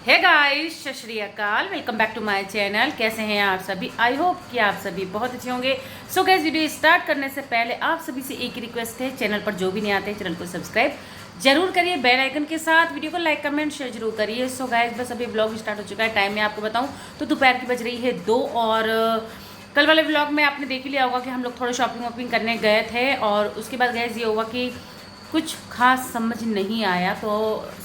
Hey guys, सत श्री अकाल। Welcome back to my channel. कैसे हैं आप सभी? आई होप कि आप सभी बहुत अच्छे होंगे। सो गाइस, वीडियो स्टार्ट करने से पहले आप सभी से एक रिक्वेस्ट है, चैनल पर जो भी नहीं आते हैं चैनल को सब्सक्राइब जरूर करिए, बेल आइकन के साथ वीडियो को लाइक कमेंट शेयर जरूर करिए। सो गाइस, बस अभी ब्लॉग स्टार्ट हो चुका है। टाइम में आपको बताऊं तो दोपहर की बज रही है 2 और कल वाले ब्लॉग में आपने देख ही लिया होगा कि हम लोग थोड़ा शॉपिंग वॉपिंग करने गए थे और उसके बाद गाइस ये हुआ कि कुछ खास समझ नहीं आया। तो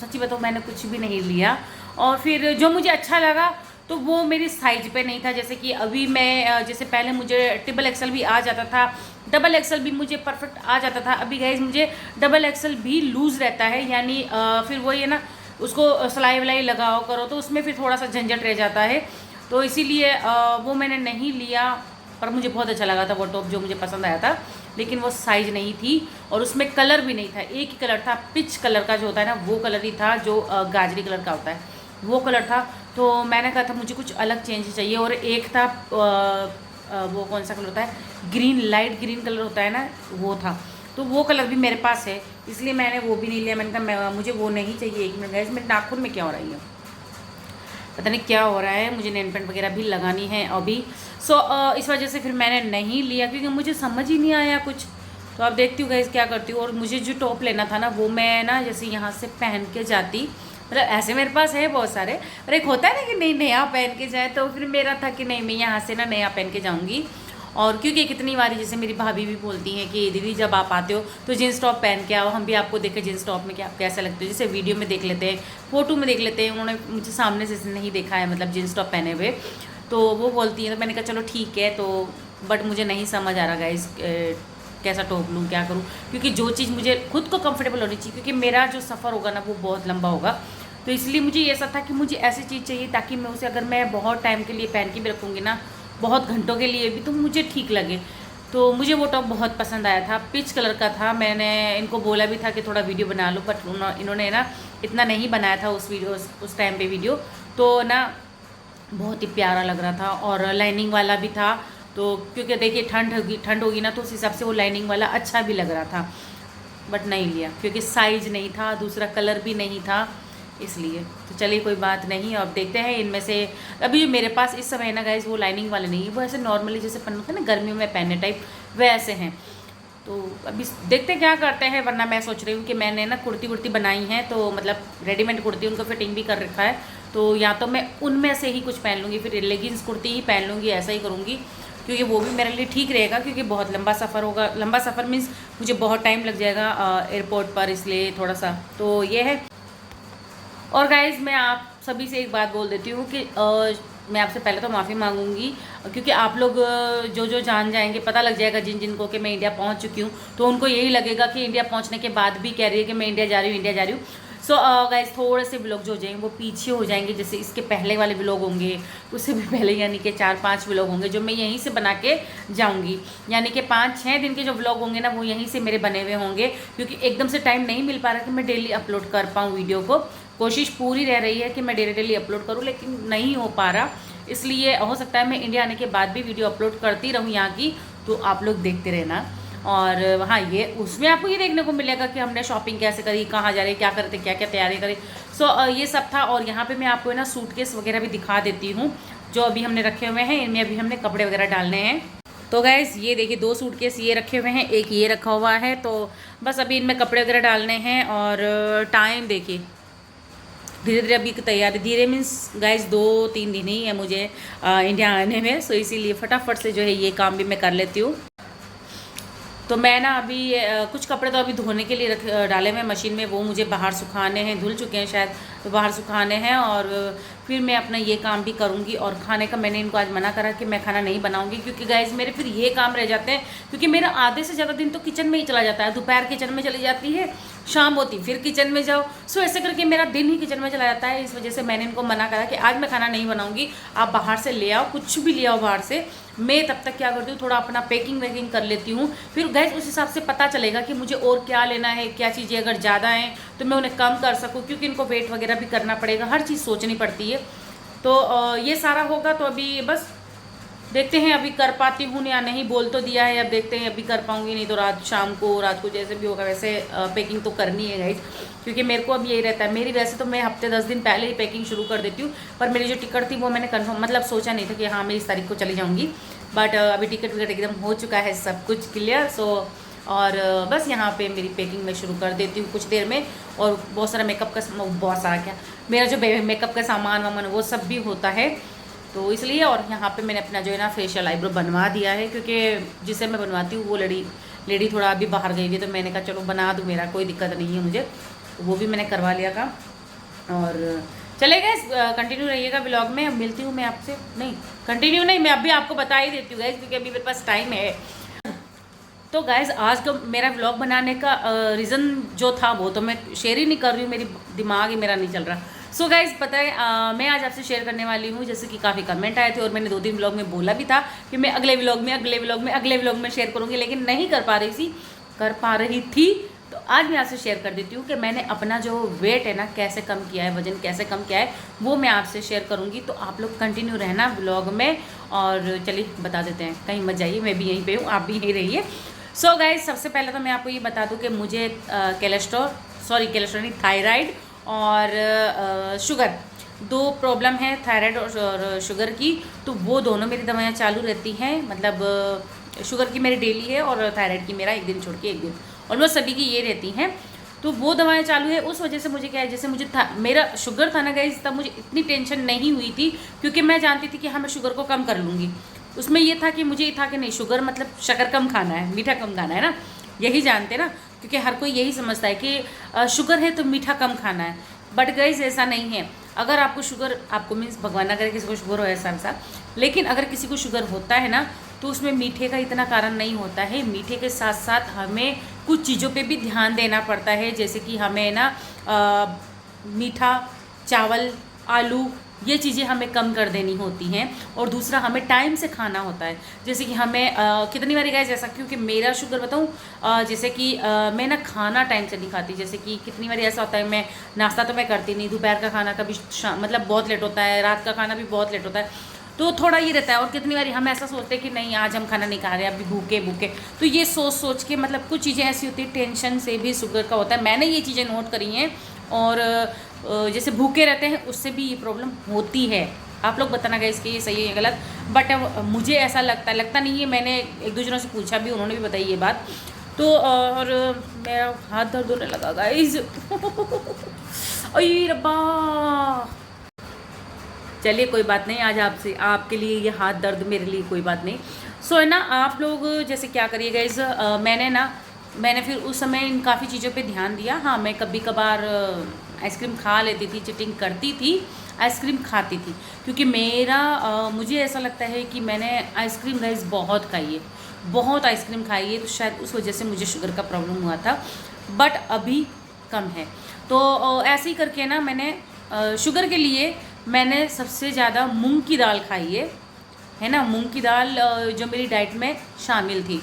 सच्ची बताऊँ, मैंने कुछ भी नहीं लिया और फिर जो मुझे अच्छा लगा तो वो मेरी साइज पे नहीं था। जैसे कि अभी मैं जैसे पहले मुझे ट्रिपल एक्सल भी आ जाता था, डबल एक्सल भी मुझे परफेक्ट आ जाता था। अभी गाइस मुझे डबल एक्सल भी लूज़ रहता है, यानी फिर वही है ना, उसको सिलाई वलाई लगाओ करो तो उसमें फिर थोड़ा सा झंझट रह जाता है। तो इसीलिए वो मैंने नहीं लिया। पर मुझे बहुत अच्छा लगा था वो टॉप, जो मुझे पसंद आया था, लेकिन वो साइज़ नहीं थी और उसमें कलर भी नहीं था। एक ही कलर था, पिच कलर का जो होता है ना, वो कलर ही था, जो गाजरी कलर का होता है वो कलर था। तो मैंने कहा था मुझे कुछ अलग चेंज चाहिए। और एक था वो कौन सा कलर होता है, ग्रीन, लाइट ग्रीन कलर होता है ना, वो था। तो वो कलर भी मेरे पास है, इसलिए मैंने वो भी नहीं लिया। मैंने कहा मुझे वो नहीं चाहिए। एक मिनट गाइस, मेरे नाखून में क्या हो रही है, पता नहीं क्या हो रहा है। मुझे नेल पेंट वगैरह भी लगानी है अभी। सो इस वजह से फिर मैंने नहीं लिया, क्योंकि मुझे समझ ही नहीं आया कुछ। तो अब देखती हूँ गाइस क्या करती हूँ। और मुझे जो टॉप लेना था ना, वो मैं ना जैसे यहाँ से पहन के जाती, मतलब ऐसे मेरे पास है बहुत सारे, और एक होता है ना कि नहीं नया पहन के जाए। तो फिर मेरा था कि नहीं, मैं यहाँ से ना नया पहन के जाऊँगी। और क्योंकि कितनी बारी जैसे मेरी भाभी भी बोलती हैं कि दीदी जब आप आते हो तो जीन्स टॉप पहन के आओ, हम भी आपको देखें जीन्स टॉप में क्या कैसा लगते हो। जैसे वीडियो में देख लेते हैं, फोटो में देख लेते हैं, उन्होंने मुझे सामने से नहीं देखा है, मतलब जीन्स टॉप पहने हुए। तो वो बोलती हैं, तो मैंने कहा चलो ठीक है। तो बट मुझे नहीं समझ आ रहा गाइस, कैसा टॉप लूँ, क्या करूँ, क्योंकि जो चीज़ मुझे खुद को कंफर्टेबल होनी चाहिए, क्योंकि मेरा जो सफ़र होगा ना वो बहुत लंबा होगा। तो इसलिए मुझे ऐसा था कि मुझे ऐसी चीज़ चाहिए ताकि मैं उसे, अगर मैं बहुत टाइम के लिए पहन के भी रखूँगी ना, बहुत घंटों के लिए भी, तो मुझे ठीक लगे। तो मुझे वो टॉप बहुत पसंद आया था, पिच कलर का था। मैंने इनको बोला भी था कि थोड़ा वीडियो बना लो, बट इन्होंने ना इतना नहीं बनाया था उस टाइम पे वीडियो। तो ना बहुत ही प्यारा लग रहा था और लाइनिंग वाला भी था। तो क्योंकि देखिए ठंड होगी ना, तो उस हिसाब से वो लाइनिंग वाला अच्छा भी लग रहा था। बट नहीं लिया क्योंकि साइज़ नहीं था, दूसरा कलर भी नहीं था, इसलिए। तो चलिए कोई बात नहीं। अब देखते हैं इनमें से। अभी जो मेरे पास इस समय ना गाइस, वो लाइनिंग वाले नहीं है, वो ऐसे नॉर्मली जैसे पहनते हैं ना गर्मियों में पहनने टाइप, वैसे हैं। तो अभी देखते क्या करते हैं। वरना मैं सोच रही हूँ कि मैंने ना कुर्ती वुर्ती बनाई है, तो मतलब रेडीमेड कुर्ती, उनको फिटिंग भी कर रखा है। तो या तो मैं उनमें से ही कुछ पहन लूँगी, फिर लेगिंग्स कुर्ती ही पहन लूँगी, ऐसा ही करूँगी, क्योंकि वो भी मेरे लिए ठीक रहेगा। क्योंकि बहुत लंबा सफ़र होगा, लंबा सफ़र मीन्स मुझे बहुत टाइम लग जाएगा एयरपोर्ट पर, इसलिए थोड़ा सा तो ये है। और गाइज़, मैं आप सभी से एक बात बोल देती हूँ कि मैं आपसे पहले तो माफ़ी मांगूंगी, क्योंकि आप लोग जो जो जान जाएंगे, पता लग जाएगा जिन जिनको कि मैं इंडिया पहुँच चुकी हूँ, तो उनको यही लगेगा कि इंडिया पहुँचने के बाद भी कह रही है कि मैं इंडिया जा रही हूँ, इंडिया जा रही हूँ। सो गाइज़, थोड़े से व्लॉग जो हो जाएंगे वो पीछे हो जाएंगे। जैसे इसके पहले वाले व्लॉग होंगे, उससे भी पहले यानी कि 4-5 व्लॉग होंगे जो मैं यहीं से बना के जाऊँगी। यानी कि 5-6 दिन के जो व्लॉग होंगे ना, वो यहीं से मेरे बने हुए होंगे, क्योंकि एकदम से टाइम नहीं मिल पा रहा कि मैं डेली अपलोड कर पाऊँ वीडियो को। कोशिश पूरी रह रही है कि मैं डेली अपलोड करूँ, लेकिन नहीं हो पा रहा। इसलिए हो सकता है मैं इंडिया आने के बाद भी वीडियो अपलोड करती रहूँ यहाँ की, तो आप लोग देखते रहना। और हाँ, ये उसमें आपको ये देखने को मिलेगा कि हमने शॉपिंग कैसे करी, कहाँ जा रहे, क्या करते, क्या क्या तैयारी करी। सो ये सब था। और यहाँ पे मैं आपको ना सूटकेस वगैरह भी दिखा देती हूँ, जो अभी हमने रखे हुए हैं। इनमें अभी हमने कपड़े वगैरह डालने हैं। तो गैस, ये देखिए 2 सूटकेस ये रखे हुए हैं, एक ये रखा हुआ है। तो बस अभी इनमें कपड़े वगैरह डालने हैं। और टाइम देखिए, धीरे धीरे अभी की तैयारी, धीरे मीन्स गाइस 2-3 दिन ही है मुझे इंडिया आने में। सो इसीलिए फटाफट से जो है ये काम भी मैं कर लेती हूँ। तो मैं ना अभी कुछ कपड़े तो अभी धोने के लिए डाले हुए मशीन में, वो मुझे बाहर सुखाने हैं, धुल चुके हैं शायद, तो बाहर सुखाने हैं। और फिर मैं अपना ये काम भी करूँगी। और खाने का मैंने इनको आज मना करा कि मैं खाना नहीं बनाऊँगी, क्योंकि गाइस मेरे फिर ये काम रह जाते हैं। क्योंकि मेरा आधे से ज़्यादा दिन तो किचन में ही चला जाता है। दोपहर किचन में चली जाती है, शाम होती फिर किचन में जाओ। सो ऐसे करके मेरा दिन ही किचन में चला जाता है। इस वजह से मैंने इनको मना करा कि आज मैं खाना नहीं बनाऊँगी, आप बाहर से ले आओ, कुछ भी ले आओ बाहर से। मैं तब तक क्या करती हूँ, थोड़ा अपना पैकिंग वैकिंग कर लेती हूँ। फिर गैस उस हिसाब से पता चलेगा कि मुझे और क्या लेना है, क्या चीज़ें अगर ज़्यादा हैं तो मैं उन्हें कम कर सकूँ, क्योंकि इनको वेट वगैरह भी करना पड़ेगा, हर चीज़ सोचनी पड़ती है। तो ये सारा होगा। तो अभी बस देखते हैं अभी कर पाती हूँ या नहीं, बोल तो दिया है, अब देखते हैं अभी कर पाऊँगी, नहीं तो रात को जैसे भी होगा वैसे पैकिंग तो करनी है गाइज, क्योंकि मेरे को अब यही रहता है। मेरी वैसे तो मैं हफ्ते 10 दिन पहले ही पैकिंग शुरू कर देती हूँ, पर मेरी जो टिकट थी वो मैंने कन्फर्म मतलब सोचा नहीं था कि हाँ मैं इस तारीख को चली जाऊँगी, बट अभी टिकट विकट एकदम हो चुका है, सब कुछ क्लियर। सो और बस यहाँ पे मेरी पैकिंग मैं शुरू कर देती हूँ कुछ देर में। और बहुत सारा मेकअप का बहुत सारा क्या, मेरा जो मेकअप का सामान वामान वो सब भी होता है, तो इसलिए। और यहाँ पे मैंने अपना जो है ना फेशियल आईब्रो बनवा दिया है, क्योंकि जिसे मैं बनवाती हूँ वो लेडी थोड़ा अभी बाहर गई हुई है, तो मैंने कहा चलो बना दूँ, मेरा कोई दिक्कत नहीं है मुझे, तो वो भी मैंने करवा लिया था। और चलेगा, कंटिन्यू रहिएगा ब्लॉग में। मिलती हूँ मैं आपसे, नहीं कंटिन्यू नहीं, मैं अभी आपको बता ही देती हूँ गाइस, क्योंकि अभी मेरे पास टाइम है। तो गाइज़ आज का मेरा व्लॉग बनाने का रीज़न जो था वो तो मैं शेयर ही नहीं कर रही हूँ, मेरी दिमाग ही मेरा नहीं चल रहा। सो गाइज़ पता है मैं आज आपसे शेयर करने वाली हूँ, जैसे कि काफ़ी कमेंट आए थे और मैंने 2-3 व्लॉग में बोला भी था कि मैं अगले व्लॉग में शेयर करूँगी, लेकिन नहीं कर पा रही थी। तो आज मैं आपसे शेयर कर देती हूँ कि मैंने अपना जो वेट है ना कैसे कम किया है, वज़न कैसे कम किया है, वो मैं आपसे शेयर करूँगी। तो आप लोग कंटिन्यू रहना व्लॉग में। और चलिए बता देते हैं, कहीं मत जाइए, मैं भी यहीं पे हूँ, आप भी यहीं रहिए। सो गाइज सबसे पहले तो मैं आपको ये बता दूं कि मुझे कोलेस्ट्रॉल नहीं, थायराइड और शुगर, 2 प्रॉब्लम है, थायराइड और शुगर की। तो वो दोनों मेरी दवाइयाँ चालू रहती हैं, मतलब शुगर की मेरी डेली है और थायराइड की मेरा एक दिन छोड़ के एक दिन, ऑलमोस्ट सभी की ये रहती हैं। तो वो दवाएं चालू है, उस वजह से मुझे क्या है, जैसे मुझे मेरा शुगर था ना गाइज, तब मुझे इतनी टेंशन नहीं हुई थी, क्योंकि मैं जानती थी कि हाँ मैं शुगर को कम कर लूँगी। उसमें ये था कि मुझे ये था कि नहीं, शुगर मतलब शक्कर कम खाना है, मीठा कम खाना है ना, यही जानते ना, क्योंकि हर कोई यही समझता है कि शुगर है तो मीठा कम खाना है। बट गाइस ऐसा नहीं है। अगर आपको शुगर, आपको मीन्स भगवान ना करे किसी को शुगर हो ऐसा, लेकिन अगर किसी को शुगर होता है ना, तो उसमें मीठे का इतना कारण नहीं होता है। मीठे के साथ साथ हमें कुछ चीज़ों पे भी ध्यान देना पड़ता है, जैसे कि हमें ना मीठा, चावल, आलू, ये चीज़ें हमें कम कर देनी होती हैं। और दूसरा हमें टाइम से खाना होता है, जैसे कि हमें कितनी बारी गाइस ऐसा, क्योंकि मेरा शुगर बताऊँ, जैसे कि मैं ना खाना टाइम से नहीं खाती, जैसे कि कितनी बारी ऐसा होता है, मैं नाश्ता तो मैं करती नहीं, दोपहर का खाना कभी मतलब बहुत लेट होता है, रात का खाना भी बहुत लेट होता है, तो थोड़ा ये रहता है। और कितनी बारी हम ऐसा सोचते हैं कि नहीं आज हम खाना नहीं खा रहे, अभी भूखे, तो ये सोच के मतलब कुछ चीज़ें ऐसी होती है, टेंशन से भी शुगर का होता है। मैंने ये चीज़ें नोट करी हैं, और जैसे भूखे रहते हैं उससे भी ये प्रॉब्लम होती है। आप लोग बताना गाइस कि ये सही है या गलत, बट मुझे ऐसा लगता नहीं है। मैंने एक दो जनों से पूछा भी, उन्होंने भी बताई ये बात। तो और मेरा हाथ दर्द होने लगा गाइस। अरे रब्बा, चलिए कोई बात नहीं, आज आपके लिए ये हाथ दर्द, मेरे लिए कोई बात नहीं। सो है ना, आप लोग जैसे क्या करिए गाइस, मैंने फिर उस समय इन काफ़ी चीज़ों पे ध्यान दिया। हाँ मैं कभी कभार आइसक्रीम खा लेती थी, चीटिंग करती थी, आइसक्रीम खाती थी, क्योंकि मुझे ऐसा लगता है कि मैंने आइसक्रीम गाइस बहुत खाई है, बहुत आइसक्रीम खाई है, तो शायद उस वजह से मुझे शुगर का प्रॉब्लम हुआ था, बट अभी कम है। तो ऐसे ही करके ना मैंने शुगर के लिए मैंने सबसे ज़्यादा मूंग की दाल खाई है ना। मूंग की दाल जो मेरी डाइट में शामिल थी,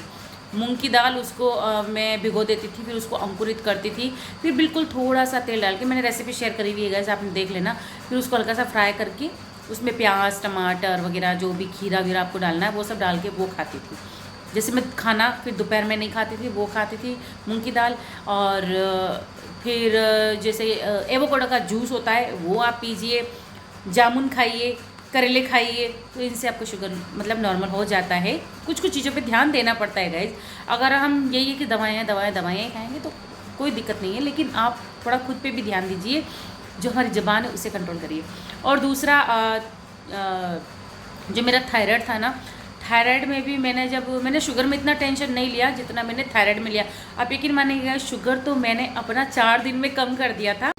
मूंग की दाल, उसको मैं भिगो देती थी, फिर उसको अंकुरित करती थी, फिर बिल्कुल थोड़ा सा तेल डाल के, मैंने रेसिपी शेयर करी हुई है गाइस, आपने देख लेना। फिर उसको हल्का सा फ्राई करके उसमें प्याज, टमाटर वगैरह जो भी खीरा वीरा आपको डालना है वो सब डाल के वो खाती थी। जैसे मैं खाना फिर दोपहर में नहीं खाती थी, वो खाती थी मूँग की दाल। और फिर जैसे एवोकाडो का जूस होता है वो आप पीजिए, जामुन खाइए, करेले खाइए, तो इनसे आपको शुगर मतलब नॉर्मल हो जाता है। कुछ चीज़ों पे ध्यान देना पड़ता है गाइज। अगर हम यही है कि दवाएँ खाएंगे तो कोई दिक्कत नहीं है, लेकिन आप थोड़ा खुद पे भी ध्यान दीजिए, जो हमारी ज़बान है उसे कंट्रोल करिए। और दूसरा जो मेरा थायराइड था ना, थायराइड में भी मैंने शुगर में इतना टेंशन नहीं लिया जितना मैंने थायराइड में लिया। आप यकीन मानिएगा, शुगर तो मैंने अपना 4 दिन में कम कर दिया था।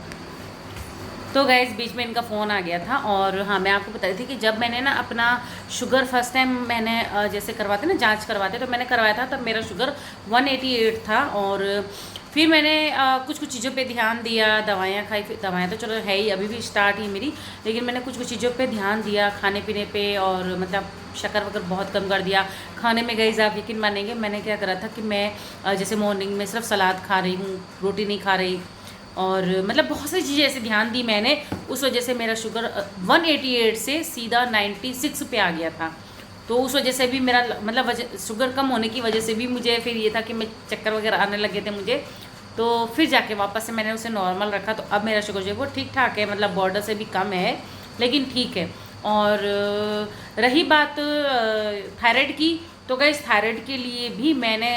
तो गाइस बीच में इनका फ़ोन आ गया था। और हाँ मैं आपको बता रही थी कि जब मैंने ना अपना शुगर फर्स्ट टाइम मैंने जैसे करवाते ना, जांच करवाते, तो मैंने करवाया था, तब मेरा शुगर 188 था। और फिर मैंने कुछ चीज़ों पे ध्यान दिया, दवाइयाँ खाई, फिर दवाइयाँ तो चलो है ही, अभी भी स्टार्ट ही मेरी, लेकिन मैंने कुछ चीज़ों पे ध्यान दिया, खाने पीने पे, और मतलब शक्कर वक्कर बहुत कम कर दिया। खाने में गाइस आप यकीन मानेंगे, मैंने क्या करा था कि मैं जैसे मॉर्निंग में सिर्फ सलाद खा रही हूँ, रोटी नहीं खा रही, और मतलब बहुत सारी चीज़ें ऐसे ध्यान दी मैंने। उस वजह से मेरा शुगर 188 से सीधा 96 पे आ गया था। तो उस वजह से भी मेरा मतलब वजह शुगर कम होने की वजह से भी मुझे फिर ये था कि मैं चक्कर वगैरह आने लगे थे मुझे। तो फिर जाके वापस से मैंने उसे नॉर्मल रखा, तो अब मेरा शुगर जो है वो ठीक ठाक है, मतलब बॉर्डर से भी कम है लेकिन ठीक है। और रही बात थायराइड की, तो गाइस थायराइड के लिए भी मैंने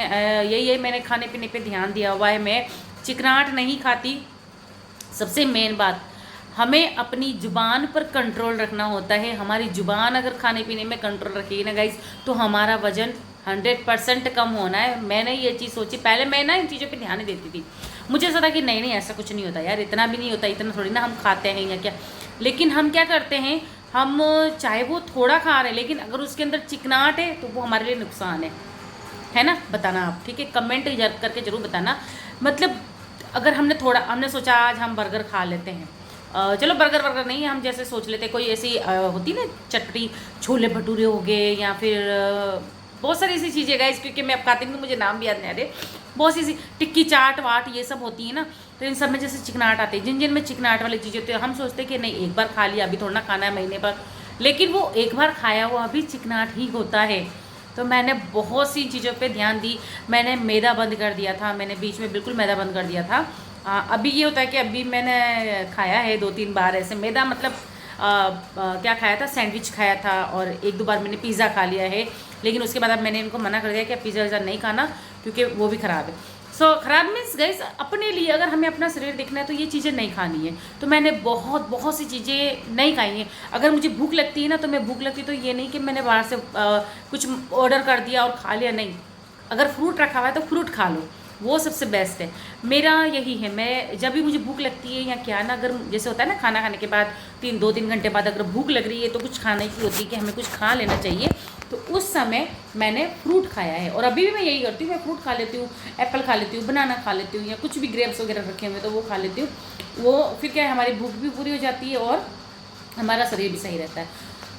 यही मैंने खाने पीने पे ध्यान दिया हुआ है। मैं चिकनाहट नहीं खाती। सबसे मेन बात, हमें अपनी ज़ुबान पर कंट्रोल रखना होता है। हमारी ज़ुबान अगर खाने पीने में कंट्रोल रखेगी ना गाइस, तो हमारा वज़न 100% कम होना है। मैंने ये चीज़ सोची, पहले मैं ना इन चीज़ों पे ध्यान नहीं देती थी। मुझे ऐसा था कि नहीं नहीं ऐसा कुछ नहीं होता यार, इतना भी नहीं होता, इतना थोड़ी ना हम खाते हैं या क्या। लेकिन हम क्या करते हैं, हम चाहे वो थोड़ा खा रहे हैं लेकिन अगर उसके अंदर चिकनाहट है तो वो हमारे लिए नुकसान है ना। बताना आप, ठीक है, कमेंट करके ज़रूर बताना। मतलब अगर हमने सोचा आज हम बर्गर खा लेते हैं, चलो बर्गर नहीं, हम जैसे सोच लेते कोई ऐसी होती ना चटपटी, छोले भटूरे हो गए या फिर बहुत सारी ऐसी चीज़ें गाइस, क्योंकि मैं अब खाती हूँ तो मुझे नाम भी याद नहीं आ रहे। बहुत सी टिक्की चाट वाट ये सब होती है ना, तो इन सब में जैसे चिकनाहट आती है। जिन जिन में चिकनाहट वाली चीज़ें होती है, हम सोचते हैं कि नहीं एक बार खा लिया, अभी थोड़ा ना खाना है महीने पर, लेकिन वो एक बार खाया हुआ अभी चिकनाहट ही होता है। तो मैंने बहुत सी चीज़ों पे ध्यान दी। मैंने मैदा बंद कर दिया था, मैंने बीच में बिल्कुल मैदा बंद कर दिया था। अभी ये होता है कि अभी मैंने खाया है 2-3 बार ऐसे मैदा, मतलब क्या खाया था, सैंडविच खाया था और 1-2 बार मैंने पिज़्ज़ा खा लिया है। लेकिन उसके बाद अब मैंने इनको मना कर दिया कि पिज़्ज़ा विज़्ज़ा नहीं खाना, क्योंकि वो भी ख़राब है। सो ख़राब मीन्स गाइस, अपने लिए अगर हमें अपना शरीर देखना है तो ये चीज़ें नहीं खानी है। तो मैंने बहुत सी चीज़ें नहीं खाई हैं। अगर मुझे भूख लगती है ना, तो मैं भूख लगती तो ये नहीं कि मैंने बाहर से कुछ ऑर्डर कर दिया और खा लिया, नहीं। अगर फ्रूट रखा हुआ है तो फ्रूट खा लो, वो सबसे बेस्ट है। मेरा यही है, मैं जब भी मुझे भूख लगती है या क्या ना, अगर जैसे होता है ना खाना खाने के बाद 2-3 घंटे बाद अगर भूख लग रही है तो कुछ खाने की होती है कि हमें कुछ खा लेना चाहिए, तो उस समय मैंने फ्रूट खाया है। और अभी भी मैं यही करती हूँ, मैं फ्रूट खा लेती हूँ, एप्पल खा लेती हूँ, बनाना खा लेती हूँ, या कुछ भी ग्रेप्स वगैरह रखे हुए तो वो खा लेती हूँ। वो फिर क्या है, हमारी भूख भी पूरी हो जाती है और हमारा शरीर भी सही रहता है।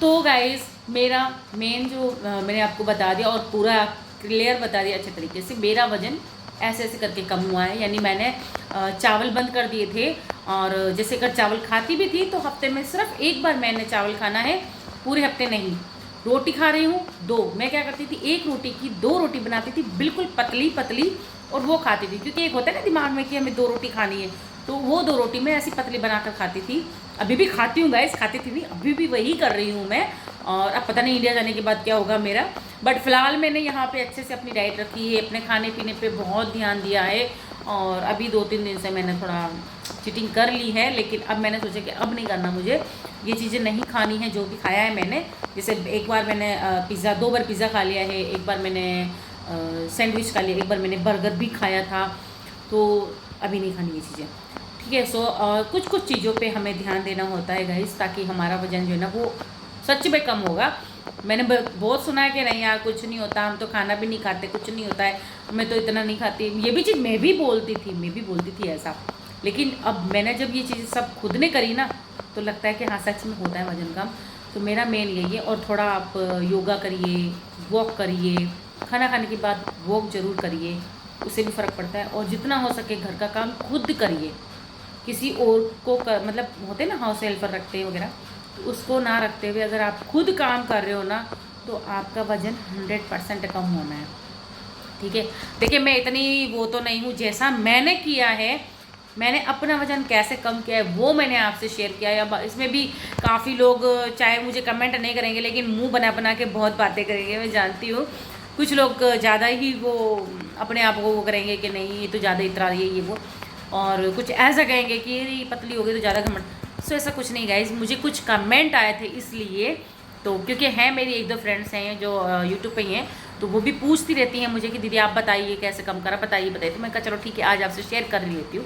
तो गाइज़ मेरा मेन जो मैंने आपको बता दिया और पूरा क्लियर बता दिया अच्छे तरीके से, मेरा वज़न ऐसे ऐसे करके कम हुआ है। यानी मैंने चावल बंद कर दिए थे, और जैसे अगर चावल खाती भी थी तो हफ्ते में सिर्फ एक बार मैंने चावल खाना है, पूरे हफ्ते नहीं। रोटी खा रही हूँ 2, मैं क्या करती थी, 1 रोटी की 2 रोटी बनाती थी बिल्कुल पतली पतली, और वो खाती थी। क्योंकि एक होता है ना दिमाग में कि हमें 2 रोटी खानी है, तो वो 2 रोटी मैं ऐसी पतली बनाकर खाती थी। अभी भी खाती हूँ गाइस, खाती थी भी, अभी भी वही कर रही हूँ मैं। और अब पता नहीं इंडिया जाने के बाद क्या होगा मेरा, बट फ़िलहाल मैंने यहाँ पे अच्छे से अपनी डाइट रखी है, अपने खाने पीने पे बहुत ध्यान दिया है। और अभी 2-3 दिन से मैंने थोड़ा चीटिंग कर ली है, लेकिन अब मैंने सोचा कि अब नहीं करना, मुझे ये चीज़ें नहीं खानी है जो भी खाया है मैंने। जैसे एक बार मैंने पिज़्ज़ा 2 बार पिज़्ज़ा खा लिया है, एक बार मैंने सैंडविच खा लिया, एक बार मैंने बर्गर भी खाया था, तो अभी नहीं खानी ये चीज़ें, ठीक है। सो कुछ कुछ चीज़ों पे हमें ध्यान देना होता है गाइस, ताकि हमारा वजन जो है ना वो सच में कम होगा। मैंने बहुत सुना है कि नहीं यार कुछ नहीं होता, हम तो खाना भी नहीं खाते, कुछ नहीं होता है, मैं तो इतना नहीं खाती। ये भी चीज़ मैं भी बोलती थी ऐसा, लेकिन अब मैंने जब ये चीज़ सब खुद ने करी ना, तो लगता है कि हाँ सच में होता है वजन कम। तो मेरा मेन यही है। और थोड़ा आप योगा करिए, वॉक करिए, खाना खाने के बाद वॉक ज़रूर करिए, उससे भी फ़र्क पड़ता है। और जितना हो सके घर का काम खुद करिए, किसी और को मतलब होते ना हाउस हेल्पर रखते हैं वगैरह, तो उसको ना रखते हुए अगर आप खुद काम कर रहे हो ना, तो आपका वज़न 100% कम होना है, ठीक है। देखिए मैं इतनी वो तो नहीं हूँ, जैसा मैंने किया है, मैंने अपना वज़न कैसे कम किया है वो मैंने आपसे शेयर किया है। अब इसमें भी काफ़ी लोग चाहे मुझे कमेंट नहीं करेंगे, लेकिन मुंह बना बना के बहुत बातें करेंगे, मैं जानती हूँ। कुछ लोग ज़्यादा ही वो अपने आप को वो करेंगे कि नहीं ये तो ज़्यादा इतरा रही है ये वो, और कुछ ऐसा कहेंगे कि ये पतली हो गई तो ज़्यादा घमंड। सो ऐसा कुछ नहीं गाइज, मुझे कुछ कमेंट आए थे इसलिए, तो क्योंकि हैं मेरी 1-2 फ्रेंड्स हैं जो यूट्यूब पे ही हैं, तो वो भी पूछती रहती हैं मुझे कि दीदी आप बताइए कैसे कम करा, बताइए। तो मैं कहा चलो ठीक है आज आपसे शेयर कर लेती हूँ,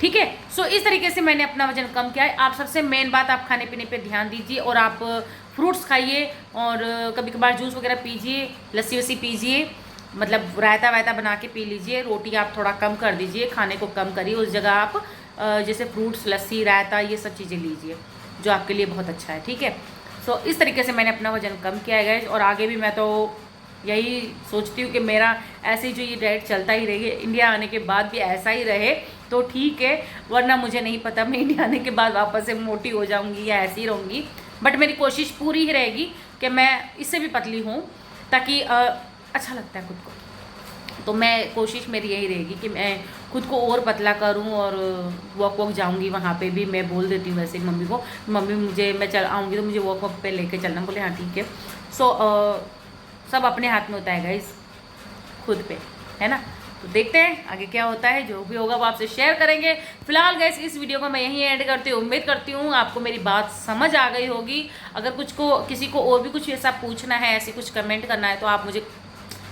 ठीक है। सो इस तरीके से मैंने अपना वजन कम किया है। आप सबसे मेन बात, आप खाने पीने पे ध्यान दीजिए, और आप फ्रूट्स खाइए, और कभी कभार जूस वगैरह पीजिए, लस्सी वस्सी पीजिए, मतलब रायता वायता बना के पी लीजिए। रोटी आप थोड़ा कम कर दीजिए, खाने को कम करिए, उस जगह आप जैसे फ्रूट्स, लस्सी, रायता ये सब चीज़ें लीजिए जो आपके लिए बहुत अच्छा है, ठीक है। सो इस तरीके से मैंने अपना वजन कम किया है गाइस, और आगे भी मैं तो यही सोचती हूँ कि मेरा ऐसे ही जो ये डाइट चलता ही रहे, इंडिया आने के बाद भी ऐसा ही रहे तो ठीक है, वरना मुझे नहीं पता मैं इंडिया आने के बाद वापस से मोटी हो जाऊँगी या ऐसी ही रहूँगी। बट मेरी कोशिश पूरी ही रहेगी कि मैं इससे भी पतली हूँ, ताकि अच्छा लगता है खुद को। तो मैं कोशिश मेरी यही रहेगी कि मैं खुद को और पतला करूं, और वॉक जाऊंगी वहाँ पे भी मैं बोल देती हूँ वैसे मम्मी को, मम्मी मुझे मैं चल आऊँगी तो मुझे वॉक पे लेके चलना। बोले हाँ ठीक है। सो सब अपने हाथ में होता है गाइस, खुद पे, है ना। तो देखते हैं आगे क्या होता है, जो भी होगा वो आपसे शेयर करेंगे। फिलहाल गाइस इस वीडियो को मैं यहीं एंड करती हूँ। उम्मीद करती हूँ आपको मेरी बात समझ आ गई होगी। अगर किसी को और भी कुछ ऐसा पूछना है, ऐसी कुछ कमेंट करना है, तो आप मुझे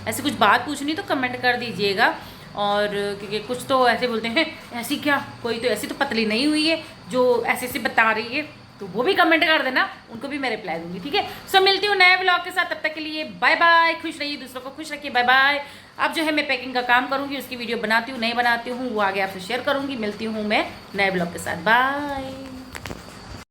ऐसी कुछ बात पूछनी तो कमेंट कर दीजिएगा। और क्योंकि कुछ तो ऐसे बोलते हैं ऐसी क्या, कोई तो ऐसी तो पतली नहीं हुई है जो ऐसे बता रही है, तो वो भी कमेंट कर देना, उनको भी मैं रिप्लाई दूंगी, ठीक है। सो मिलती हूँ नए ब्लॉग के साथ, तब तक के लिए बाय बाय। खुश रहिए, दूसरों को खुश रखिए, बाय बाय। अब जो है मैं पैकिंग का काम करूँगी, उसकी वीडियो बनाती हूँ नहीं बनाती हूँ वो आगे आपसे शेयर करूँगी। मिलती हूँ मैं नए ब्लॉग के साथ, बाय।